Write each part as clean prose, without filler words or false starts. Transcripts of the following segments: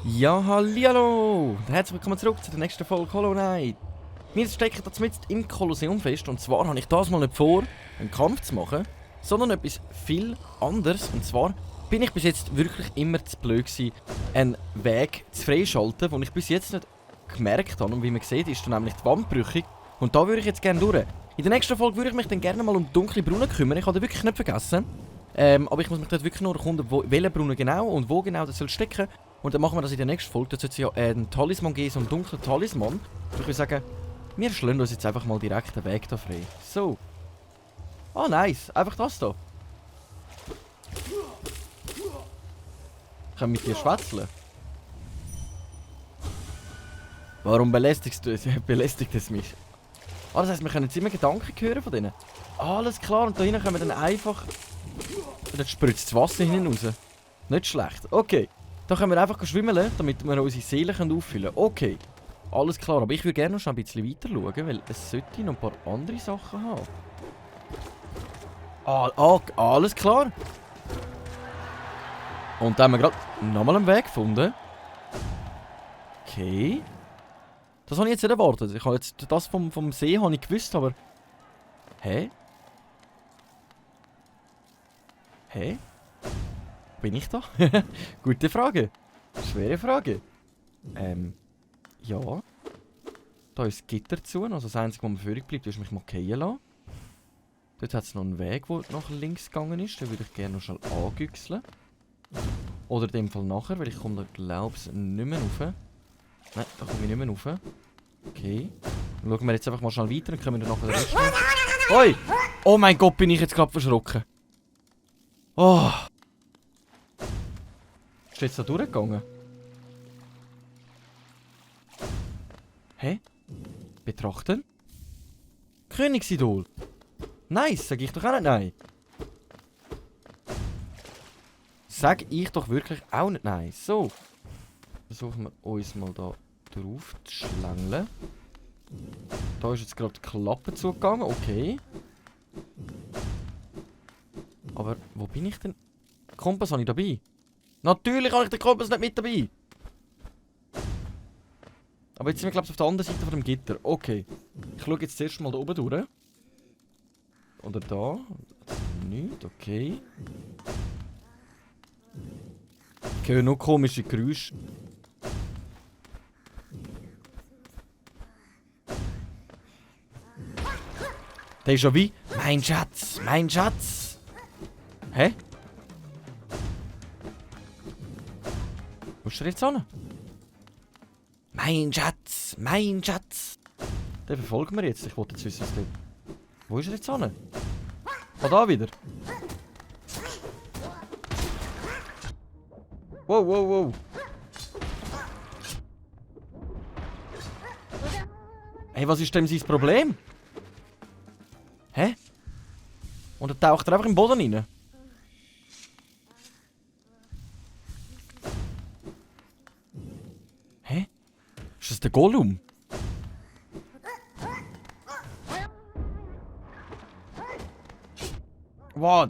Ja, hallihallo! Herzlich willkommen zurück zu der nächsten Folge Hollow Knight. Wir stecken jetzt mit im Kolosseum fest und zwar habe ich das mal nicht vor, einen Kampf zu machen, sondern etwas viel anderes. Und zwar bin ich bis jetzt wirklich immer zu blöd gewesen, einen Weg zu freischalten, den ich bis jetzt nicht gemerkt habe. Und wie man sieht, ist da nämlich die Wand brüchig. Und da würde ich jetzt gerne durch. In der nächsten Folge würde ich mich dann gerne mal um dunkle Brunnen kümmern. Ich habe den wirklich nicht vergessen. Aber ich muss mich dort wirklich nur erkunden, welcher Brunnen genau und wo genau das soll stecken. Und dann machen wir das in der nächsten Folge. Da sollte es ja einen Talisman geben, so einen dunklen Talisman. Und ich würde sagen, wir schlagen uns jetzt einfach mal direkt den Weg da frei. So. Ah, nice. Einfach das da. Können wir mit dir schwätzeln? Warum belästigt es mich? Ah, das heisst, wir können jetzt immer Gedanken hören von denen. Alles klar, und da hinten können wir dann einfach... Dort spritzt das Wasser hinten raus. Nicht schlecht. Okay. Da können wir einfach schwimmen, damit wir unsere Seele auffüllen können. Okay. Alles klar, aber ich würde gerne noch schon ein bisschen weiter schauen, weil es sollte noch ein paar andere Sachen haben. Alles klar. Und dann haben wir gerade nochmal einen Weg gefunden. Okay. Das habe ich jetzt nicht erwartet. Ich habe jetzt das vom See habe ich gewusst, aber... Hä? Hä? Bin ich da? Gute Frage. Schwere Frage. Ja. Da ist das Gitter zu. Also das Einzige, was mir übrig bleibt, ist mich mal fallen lassen. Dort hat es noch einen Weg, der nach links gegangen ist. Den würde ich gerne noch schnell angüchseln. Oder in dem Fall nachher, weil ich komme da, glaube ich, nicht mehr rauf. Nein, da komme ich nicht mehr rauf. Okay. Dann schauen wir jetzt einfach mal schnell weiter und können wir dann nachher den Rest machen. Hoi! Oh mein Gott, bin ich jetzt gerade verschrocken. Oh! Ist jetzt da durchgegangen? Hä? Betrachten? Königsidol! Nice, sag ich doch auch nicht nein. Sag ich doch wirklich auch nicht nein. So. Versuchen wir uns mal da drauf zu schlängeln. Da ist jetzt gerade die Klappe zugegangen, okay. Aber wo bin ich denn? Kompass habe ich dabei. Natürlich habe ich den Kompass nicht mit dabei. Aber jetzt sind wir, glaube ich, auf der anderen Seite von dem Gitter. Okay. Ich schaue jetzt zuerst mal da oben durch. Oder da. Nicht, okay. Ich höre nur komische Geräusche. Der ist schon wie... Mein Schatz, mein Schatz. Hä? Wo ist er jetzt hin? Mein Schatz, mein Schatz. Den verfolgen wir jetzt. Ich wollte jetzt wissen, was der... Wo ist er jetzt hin? Ah, da wieder. Wow, wow, wow. Hey, was ist denn sein Problem? Hä? Und er taucht einfach im Boden rein. Hä? Ist das der Gollum? Wow,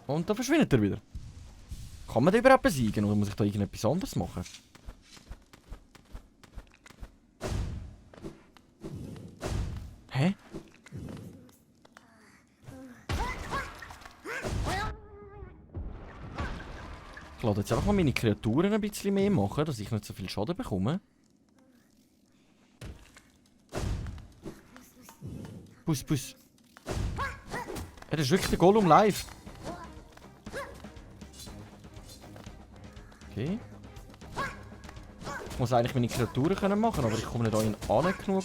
und da verschwindet er wieder. Kann man den überhaupt besiegen oder muss ich da irgendetwas anderes machen? Hä? Ich lade jetzt einfach mal meine Kreaturen ein bisschen mehr machen, dass ich nicht so viel Schaden bekomme. Bus, bus. Ja, das ist wirklich der Gollum live. Okay. Ich muss eigentlich meine Kreaturen können machen, aber ich komme nicht an ihn an genug.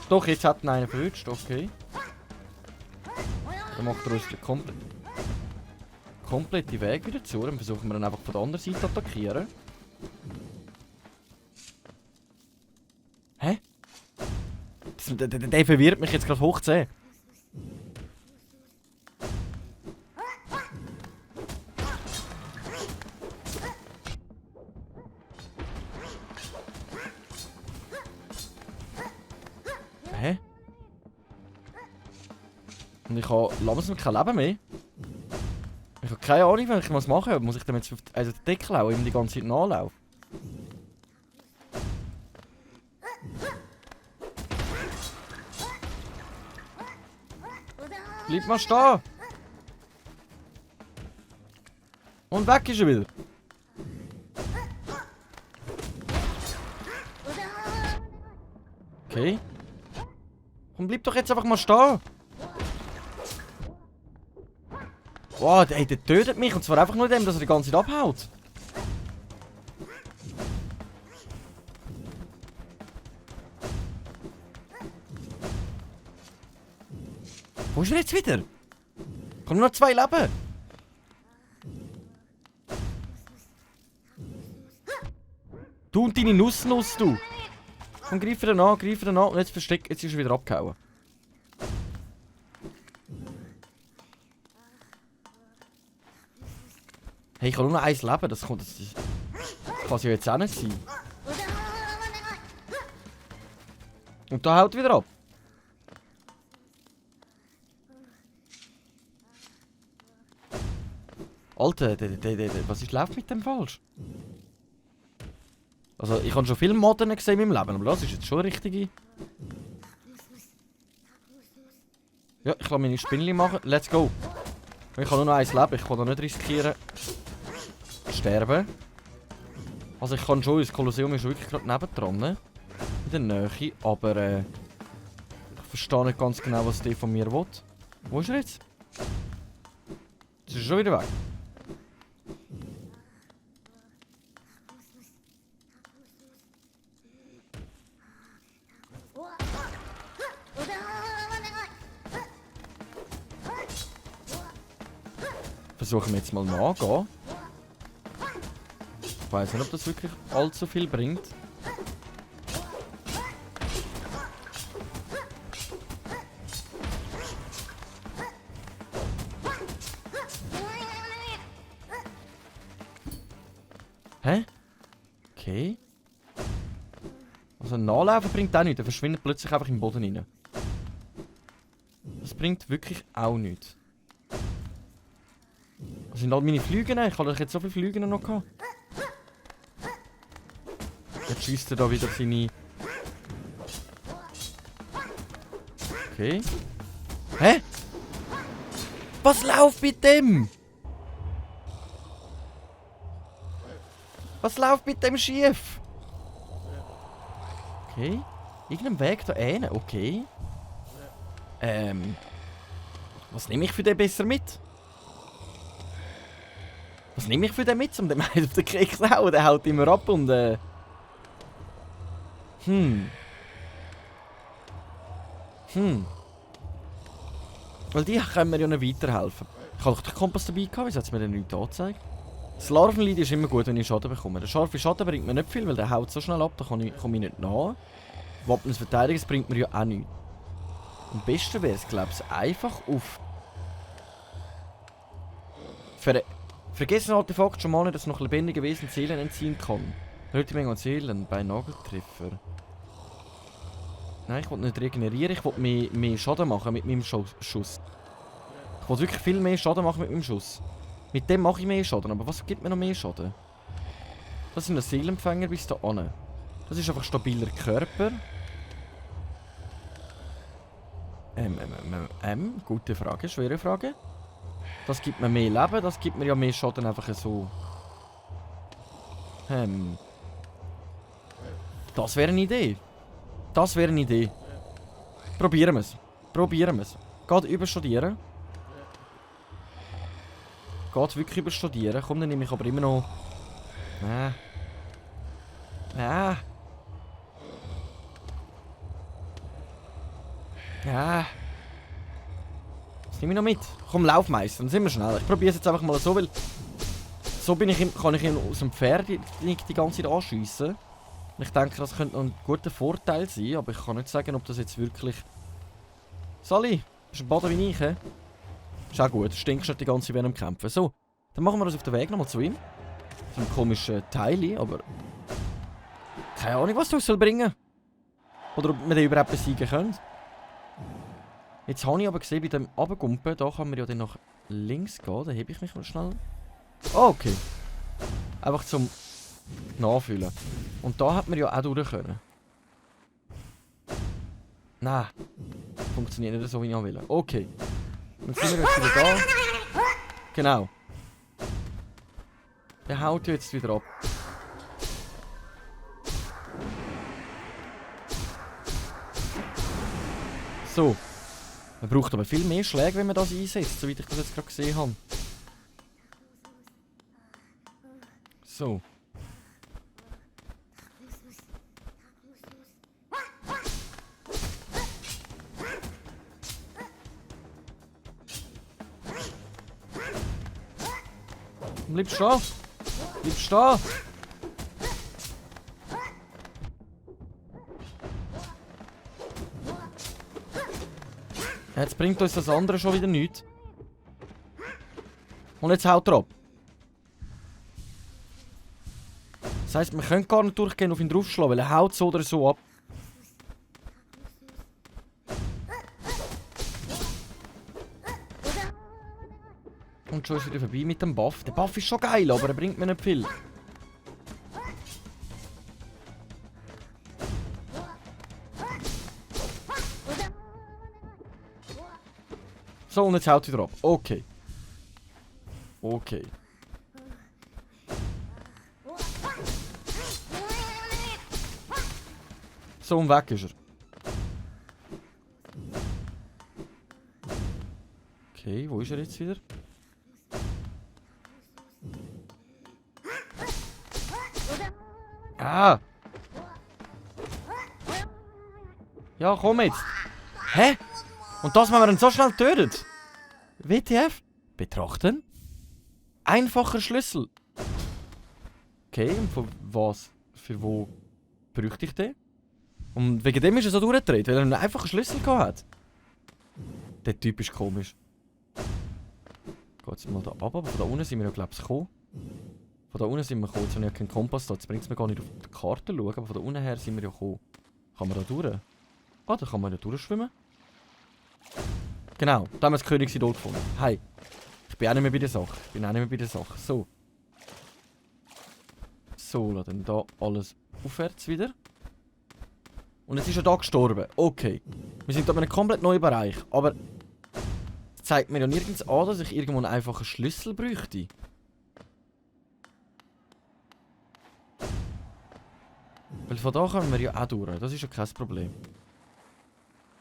Doch, jetzt hat ihn einer verwünscht, okay. Dann macht er uns den komplette Weg wieder zu. Dann versuchen wir dann einfach von der anderen Seite zu attackieren. Hä? Der verwirrt mich jetzt gerade hoch 10. Hä? Und ich habe langsam kein Leben mehr. Ich habe keine Ahnung, wenn ich was mache. Muss ich dem jetzt auf den Deckel hauen, ihm die ganze Zeit nachlaufen? Bleib mal stehen! Und weg ist er wieder. Okay. Komm, bleib doch jetzt einfach mal stehen. Wow, der tötet mich. Und zwar einfach nur dem, dass er die ganze Zeit abhaut. Wo ist er jetzt wieder? Ich habe nur noch 2 Leben. Du und deine Nuss, du. Komm, greif ihn an, greif ihn an. Und jetzt versteck, jetzt ist er wieder abgehauen. Hey, ich habe nur noch 1 Leben. Das kann es ja jetzt auch nicht sein. Und da haut wieder ab. Alter, was läuft mit dem falsch? Also, ich habe schon viele Modden gesehen in meinem Leben, aber das ist jetzt schon eine richtige. Ja, ich kann meine Spinnli machen. Let's go. Ich habe nur noch 1 Leben, ich kann da nicht riskieren. Sterben. Also, ich kann schon, das Kolosseum ist wirklich gerade nebendran. Ne? In der Nähe, aber ich verstehe nicht ganz genau, was der von mir will. Wo ist er jetzt? Jetzt ist er schon wieder weg. Versuchen wir jetzt mal nachgehen. Ich weiß nicht, ob das wirklich allzu viel bringt. Hä? Okay. Also Nachlaufen bringt auch nichts. Er verschwindet plötzlich einfach im Boden rein. Das bringt wirklich auch nichts. Was sind all meine Flüge? Ich habe jetzt so viele Flüge noch gehabt. Jetzt schießt er da wieder seine... Okay. Hä? Was läuft mit dem? Was läuft mit dem schief? Okay. Irgendein Weg da hinten. Okay. Was nehme ich für den besser mit? Was nehme ich für den mit, um den auf den Krieg zu hauen? Der haut immer ab und Weil die können mir ja nicht weiterhelfen. Ich habe doch den Kompass dabei gehabt, wieso hat es mir denn nichts angezeigt? Das Larvenlied ist immer gut, wenn ich Schaden bekomme. Der scharfe Schaden bringt mir nicht viel, weil der haut so schnell ab, da komme ich nicht nach. Wappensverteidigung bringt mir ja auch nichts. Am besten wäre es, glaube ich, einfach auf... Vergessen Artefakt schon mal nicht, dass noch lebendige Wesen Seelen entziehen kann. Erhöhte Menge an Seelen bei Nageltreffer. Nein, ich will nicht regenerieren, ich will mehr Schaden machen mit meinem Schuss. Ich will wirklich viel mehr Schaden machen mit meinem Schuss. Mit dem mache ich mehr Schaden, aber was gibt mir noch mehr Schaden? Das sind Seelenempfänger bis da an. Das ist einfach stabiler Körper. Gute Frage, schwere Frage. Das gibt mir mehr Leben, das gibt mir ja mehr Schaden einfach so. Das wäre eine Idee. Das wäre eine Idee. Probieren wir es. Probieren wir es. Geht überstudieren. Geht wirklich überstudieren. Komm, dann nehme ich aber immer noch... Ja. Das nehme ich noch mit. Komm, lauf Meister, dann sind wir schnell. Ich probiere es jetzt einfach mal so, weil... So kann ich ihn aus dem Pferd die ganze Zeit anschiessen. Ich denke, das könnte noch ein guter Vorteil sein, aber ich kann nicht sagen, ob das jetzt wirklich... Sally, bist du im Boden wie ich, hä? Ist auch gut, stinkst nicht die ganze Zeit während dem Kämpfen. So, dann machen wir das auf den Weg nochmal zu ihm. So ein komisches Teil, aber... Keine Ahnung, was das soll bringen. Oder ob wir den überhaupt besiegen können. Jetzt habe ich aber gesehen, bei dem Runtergumpen, da kann man ja dann nach links gehen. Da hebe ich mich mal schnell. Oh, okay. Einfach zum Nachfüllen. Und da hat man ja auch durch können. Nein. Funktioniert nicht so, wie ich will. Okay. Dann sind wir jetzt wieder da. Genau. Der haut ja jetzt wieder ab. So. Man braucht aber viel mehr Schläge, wenn man das einsetzt, soweit ich das jetzt gerade gesehen habe. So. Bleib stehen! Bleib stehen! Jetzt bringt uns das andere schon wieder nichts. Und jetzt haut er ab. Das heisst, wir können gar nicht durchgehen auf ihn draufschlagen, weil er haut so oder so ab. Und schon ist wieder vorbei mit dem Buff. Der Buff ist schon geil, aber er bringt mir nicht viel. So, und jetzt haut er wieder ab. Okay. Okay. So, und weg ist er. Okay, wo ist er jetzt wieder? Ah! Ja, komm jetzt! Hä? Und das, wenn man ihn so schnell tötet? WTF? Betrachten? Einfacher Schlüssel. Okay, und von was? Für wo bräuchte ich den? Und wegen dem ist er so durchgedreht, weil er einen einfachen Schlüssel hat. Der Typ ist komisch. Geht jetzt mal da ab, aber von da unten sind wir ja, glaube ich, gekommen. Von da unten sind wir gekommen, jetzt habe ich ja keinen Kompass da, jetzt bringt es mir gar nicht auf die Karte schauen, aber von da unten her sind wir ja gekommen. Kann man da durch? Ah, da kann man ja durchschwimmen. Genau, da haben wir das Königsidol gefunden. Hi. Ich bin auch nicht mehr bei der Sache. So. So, lass dann da alles aufwärts wieder. Und jetzt ist er da gestorben. Okay. Wir sind da in einem komplett neuen Bereich. Aber es zeigt mir ja nirgends an, dass ich irgendwo einen einfachen Schlüssel bräuchte. Weil von da kommen wir ja auch durch. Das ist ja kein Problem.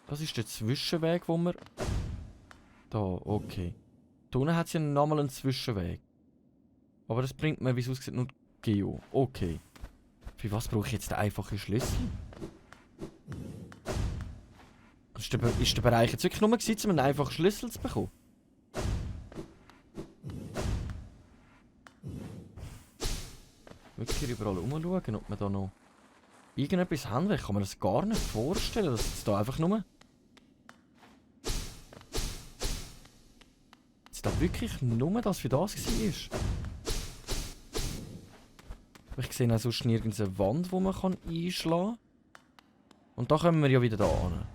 Das ist der Zwischenweg, wo wir... Da, okay. Da unten hat es ja nochmal einen Zwischenweg. Aber das bringt mir, wie es aussieht, nur Geo. Okay. Für was brauche ich jetzt den einfachen Schlüssel? Ist der Bereich jetzt wirklich nur gewesen, um einen einfachen Schlüssel zu bekommen? Wirklich überall umschauen, ob wir da noch irgendetwas haben. Ich kann mir das gar nicht vorstellen, dass es da einfach nur... Dass da wirklich nur das für das war. Ich sehe auch sonst nirgends eine Wand, die man einschlagen kann. Und da kommen wir ja wieder da an.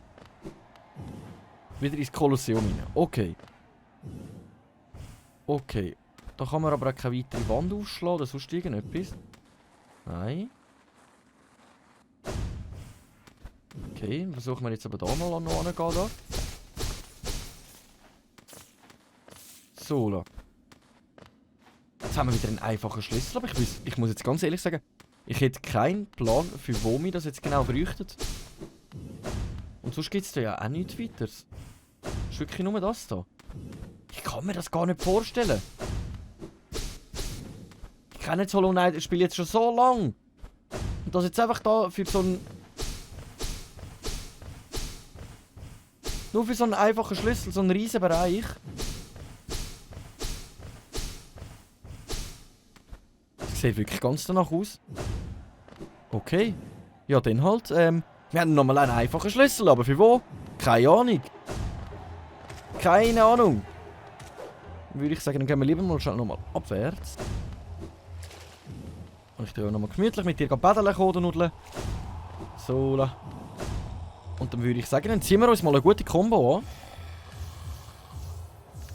Wieder ins Kolosseum rein. Okay. Okay. Da kann man aber auch keine weitere Wand aufschlagen oder sonst irgendetwas. Nein. Okay, versuchen wir jetzt aber da mal noch angehen. Da. So, la. Jetzt haben wir wieder einen einfachen Schlüssel, aber ich muss jetzt ganz ehrlich sagen, ich hätte keinen Plan, für wo mir das jetzt genau bräuchte. Und sonst gibt es da ja auch nichts weiteres. Ist wirklich nur das da. Ich kann mir das gar nicht vorstellen. Ich kenne jetzt Hollow Knight, ich spiele jetzt schon so lang. Und das jetzt einfach da für so einen... Nur für so einen einfachen Schlüssel, so einen riesen Bereich. Das sieht wirklich ganz danach aus. Okay. Ja, dann halt. Wir haben nochmal einen einfachen Schlüssel, aber für wo? Keine Ahnung. Keine Ahnung. Dann würde ich sagen, dann gehen wir lieber mal schnell nochmal abwärts. Und ich tue nochmal gemütlich mit dir paddeln, Kodennudeln. So. Und dann würde ich sagen, dann ziehen wir uns mal eine gute Combo an.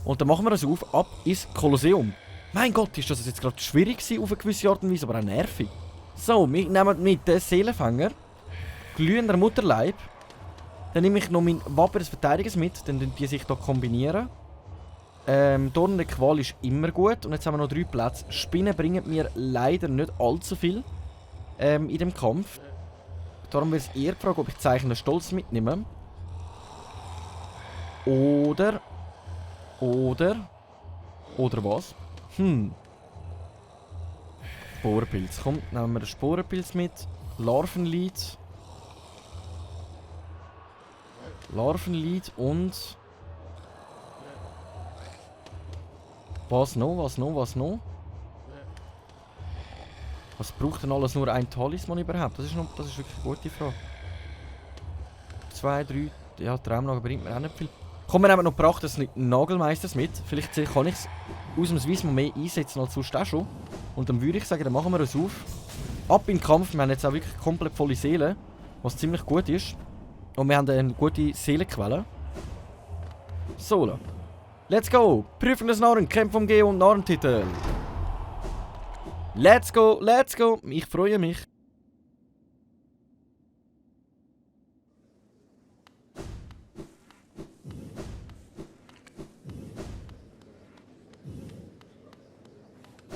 Und dann machen wir uns auf, ab ins Kolosseum. Mein Gott, ist das jetzt gerade schwierig gewesen auf eine gewisse Art und Weise, aber auch nervig. So, wir nehmen mit den Seelenfänger, glühender Mutterleib. Dann nehme ich noch mein Wappen des Verteidigers mit, dann die sich hier kombinieren. Dorn der Qual ist immer gut. Und jetzt haben wir noch 3 Plätze. Spinnen bringen mir leider nicht allzu viel in dem Kampf. Darum wäre es eher die Frage, ob ich Zeichen des Stolz mitnehme. Oder was? Sporenpilz. Komm, nehmen wir den Sporenpilz mit. Larvenlied. Larvenlied und... Was noch? Was noch? Was braucht denn alles nur ein Talisman überhaupt? Das ist wirklich eine gute Frage. 2, 3... Ja, Traumnagel bringt mir auch nicht viel. Komm, wir nehmen noch Pracht des Nagelmeisters mit. Vielleicht kann ich es ausnahmsweise mal mehr einsetzen als sonst auch schon. Und dann würde ich sagen, dann machen wir uns auf. Ab in den Kampf. Wir haben jetzt auch wirklich komplett volle Seelen. Was ziemlich gut ist. Und wir haben eine gute Seelenquelle. So. Let's go! Prüfung des Narren, Kämpfe um Geo und Narrentitel. Let's go, let's go! Ich freue mich.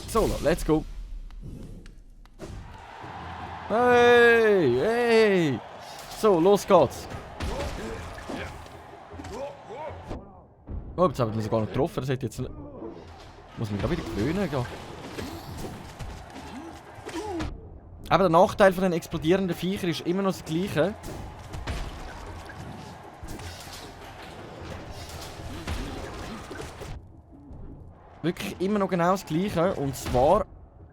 So, let's go. Hey, hey! So, los geht's. Oh, jetzt haben wir sogar noch getroffen. Das hätte jetzt... Muss man gerade wieder gewöhnen. Ja. Aber der Nachteil von den explodierenden Viechern ist immer noch das gleiche. Wirklich immer noch genau das gleiche. Und zwar...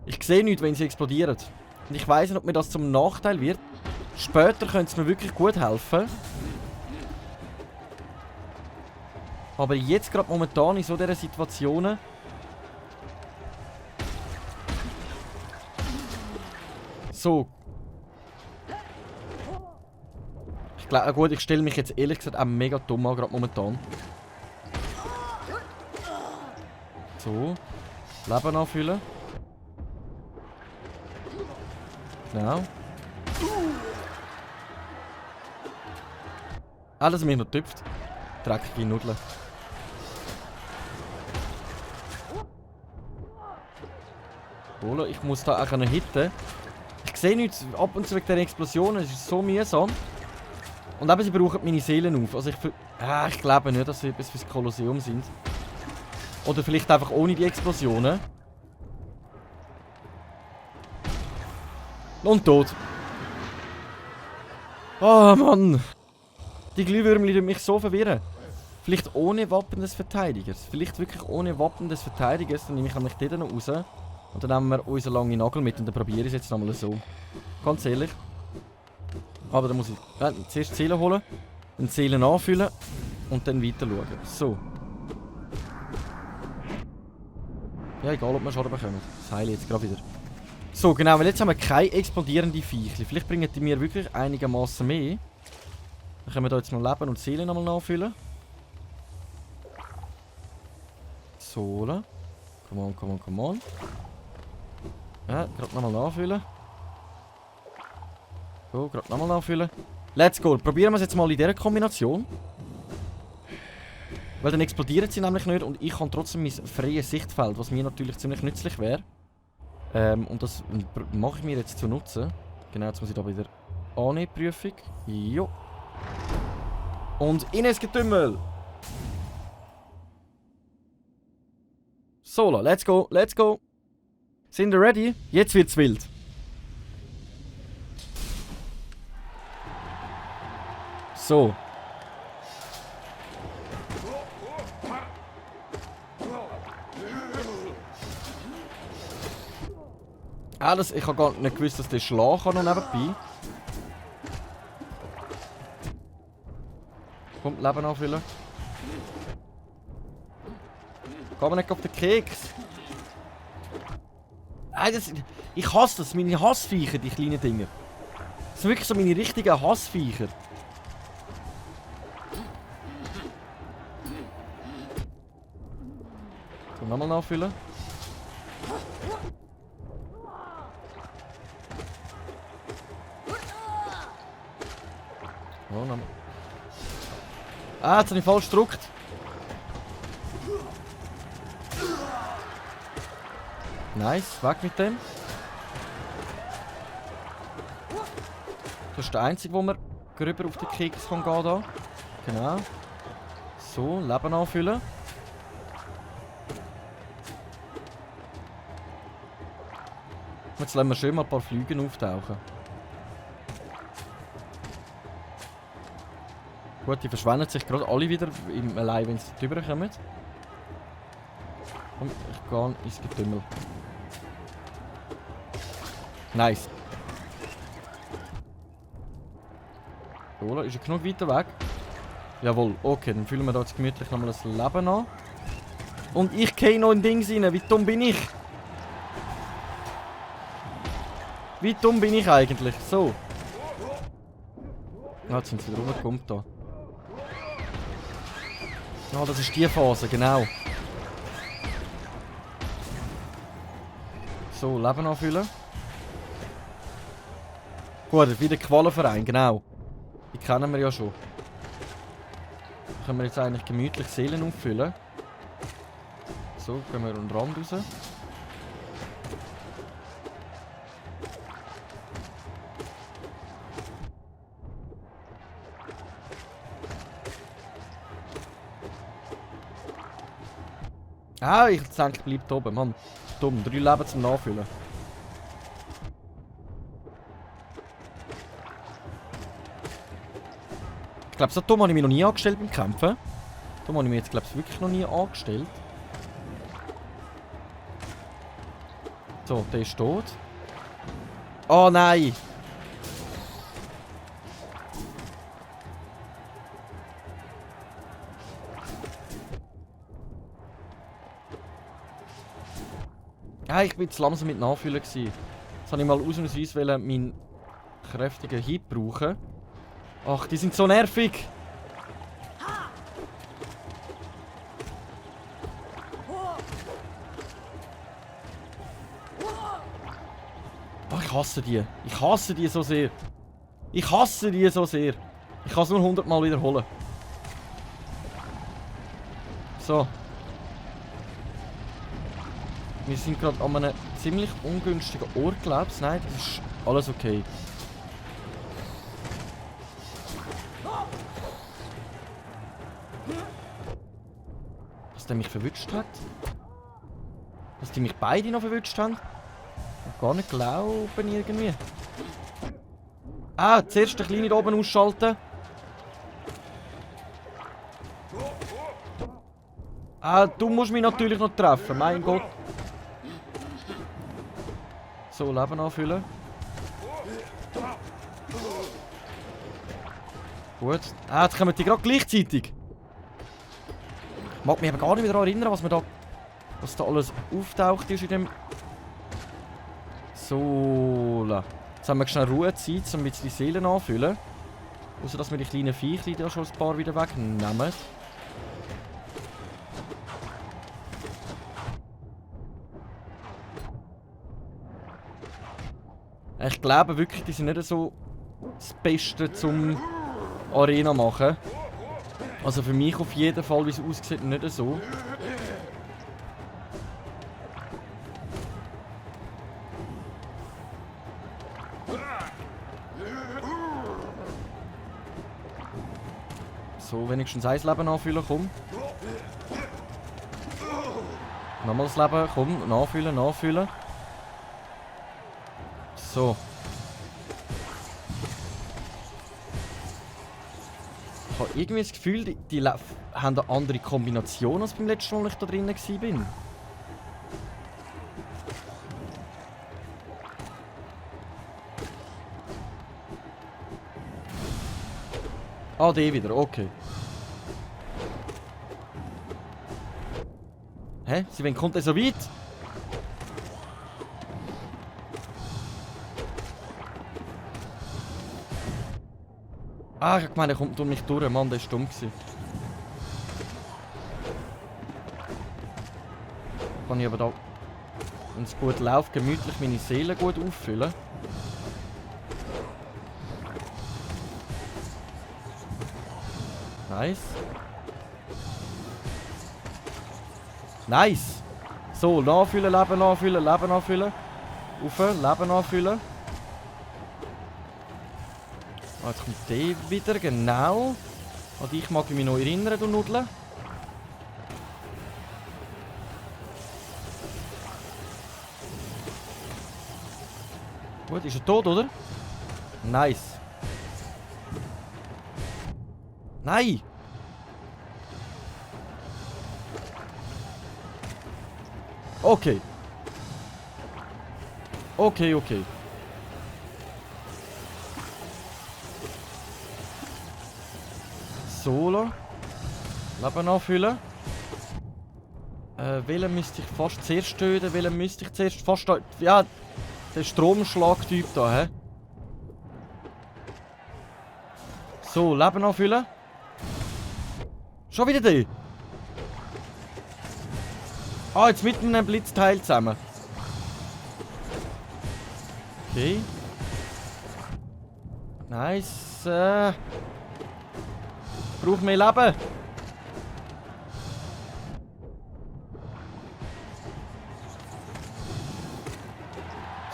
Ich sehe nichts, wenn sie explodieren. Und ich weiss nicht, ob mir das zum Nachteil wird. Später könnte es mir wirklich gut helfen. Aber jetzt gerade momentan in so dieser Situationen... So. Ich glaube, gut, ich stelle mich jetzt ehrlich gesagt auch mega dumm an, gerade momentan. So. Leben anfüllen. Genau. Alles mich noch tüpft. Dreckige Nudeln. Ich muss da auch noch hitten. Ich sehe nichts ab und zu wegen der Explosionen. Es ist so mühsam. Und eben, sie brauchen meine Seelen auf. Also ich glaube nicht, dass sie etwas fürs Kolosseum sind. Oder vielleicht einfach ohne die Explosionen. Und tot. Oh Mann. Die Glühwürmchen tun mich so verwirren. Vielleicht ohne Wappen des Verteidigers. Vielleicht wirklich ohne Wappen des Verteidigers. Dann nehme ich nämlich den noch raus. Und dann nehmen wir unseren langen Nagel mit und dann probiere ich es jetzt nochmal so. Ganz ehrlich. Aber dann muss ich zuerst die Seelen holen, dann die Seelen anfüllen und dann weiter schauen. So. Ja, egal ob wir Schaden bekommen. Das heile ich jetzt gerade wieder. So, genau, weil jetzt haben wir keine explodierenden Viecher. Vielleicht bringen die mir wirklich einigermaßen mehr. Dann können wir da jetzt noch Leben und Seelen nochmal nachfüllen. So. Come on, come on, come on. Ja, gerade nochmal nachfüllen. So, gerade nochmal nachfüllen. Let's go. Probieren wir es jetzt mal in dieser Kombination. Weil dann explodieren sie nämlich nicht und ich habe trotzdem mein freies Sichtfeld, was mir natürlich ziemlich nützlich wäre. Und das mache ich mir jetzt zu nutzen. Genau, jetzt muss ich da wieder annehmen, Prüfung. Jo. Und in ins Getümmel. So, let's go, let's go. Sind wir ready? Jetzt wird's wild. So. Alles, ich habe gar nicht gewusst, dass der Schlag noch nebenbei. Kommt, Leben anfüllen. Geh mir nicht auf den Keks. Ich hasse das, meine Hassviecher, die kleinen Dinger. Das sind wirklich so meine richtigen Hassviecher. Nochmal nachfüllen. Oh, nochmal. Ah, jetzt habe ich falsch gedrückt. Nice, weg mit dem. Das ist der einzige, wo man rüber auf den Keks kann gehen da. Genau. So, Leben anfüllen. Jetzt lassen wir schön mal ein paar Flüge auftauchen. Gut, die verschwenden sich gerade alle wieder im Allein, wenn sie drüber kommen. Komm, ich gehe ins Getümmel. Nice. So, ist er genug weiter weg? Jawohl, okay, dann füllen wir da jetzt gemütlich nochmal das Leben an. Und ich gehe noch in Dings rein, wie dumm bin ich? Wie dumm bin ich eigentlich? So. Ah, jetzt sind sie wieder rumgekommen da. Ah, das ist die Phase, genau. So, Leben anfüllen. Gut, wieder Qualenverein, genau. Die kennen wir ja schon. Da können wir jetzt eigentlich gemütlich Seelen auffüllen. So, gehen wir den Rand raus. Ah, ich denke, ich bleibe oben, Mann. Dumm, 3 Leben zum Nachfüllen. Ich glaube, so dumm habe ich mich noch nie angestellt beim Kämpfen. Dumm habe ich mich jetzt, glaube ich, wirklich noch nie angestellt. So, der ist tot. Oh nein! Ja, ich bin zu langsam mit Nachfüllen gewesen. Jetzt habe ich mal ausnahmsweise meinen kräftigen Hieb brauchen. Ach, die sind so nervig! Ach, ich hasse die. Ich hasse die so sehr. Ich hasse die so sehr. Ich kann es nur 100 Mal wiederholen. So. Wir sind gerade an einem ziemlich ungünstigen Ort, glaubst du? Nein, das ist alles okay. Dass der mich verwünscht hat? Dass die mich beide noch verwünscht haben? Ich kann gar nicht glauben irgendwie. Ah, zuerst den Kleinen hier oben ausschalten. Ah, du musst mich natürlich noch treffen, mein Gott. So, Leben anfüllen. Gut. Ah, jetzt kommen die gerade gleichzeitig. Ich mag mich aber gar nicht mehr daran erinnern, was da alles auftaucht ist in dem... So. Jetzt haben wir schnell Ruhezeit, um ein bisschen die Seelen anfüllen. Außer dass wir die kleinen Viechchen da schon ein paar wieder wegnehmen. Ich glaube wirklich, die sind nicht so das Beste zum Arena machen. Also für mich auf jeden Fall, wie es aussieht, nicht so. So, wenigstens ein Leben anfüllen, komm. Nochmal das Leben, komm, nachfüllen, nachfüllen. So. Ich habe irgendwie das Gefühl, die haben eine andere Kombination als beim letzten Mal, als ich da drinnen war. Ah, der wieder, okay. Hä? Wann kommt der so weit? Ah, ich meine, er kommt durch mich durch. Mann, der war dumm. kann ich aber da, wenn es gut läuft, gemütlich meine Seele gut auffüllen. Nice. Nice! So, nachfüllen, Leben nachfüllen, Leben nachfüllen. Rauf, Leben nachfüllen. Ah, jetzt kommt der wieder, genau. An dich mag ich mich noch erinnern, du Nudeln. Gut, ist er tot, oder? Nice. Nein! Okay. Okay, okay. Solo. Leben anfüllen. Welchen müsste ich fast zuerst töten? Welchen müsste ich zuerst fast... Ja, der Stromschlagtyp da, hä? So, Leben anfüllen. Schon wieder der? Ah, jetzt mit einem Blitzteil zusammen. Okay. Nice. Brauche mehr Leben.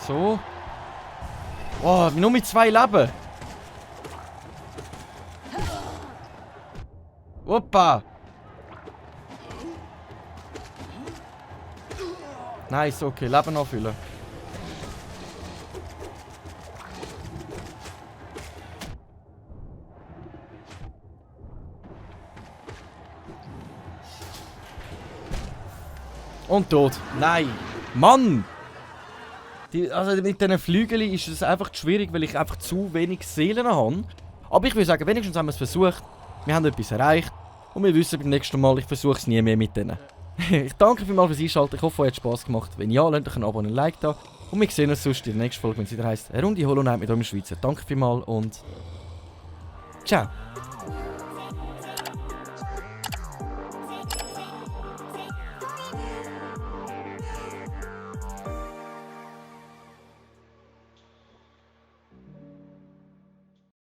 So. Oh, nur mit 2 Leben. Opa. Nice, okay. Leben nachfüllen. Und tot. Nein. Mann! Also mit diesen Flügeln ist es einfach schwierig, weil ich einfach zu wenig Seelen habe. Aber ich würde sagen, wenigstens haben wir es versucht. Wir haben etwas erreicht. Und wir wissen beim nächsten Mal, ich versuche es nie mehr mit denen. Ich danke vielmals fürs Einschalten. Ich hoffe, euch hat Spass gemacht. Wenn ja, lasst euch ein Abo und ein Like da. Und wir sehen uns sonst in der nächsten Folge, wenn es wieder heisst, eine Runde Hollow Knight mit eurem Schweizer. Danke vielmals und ciao.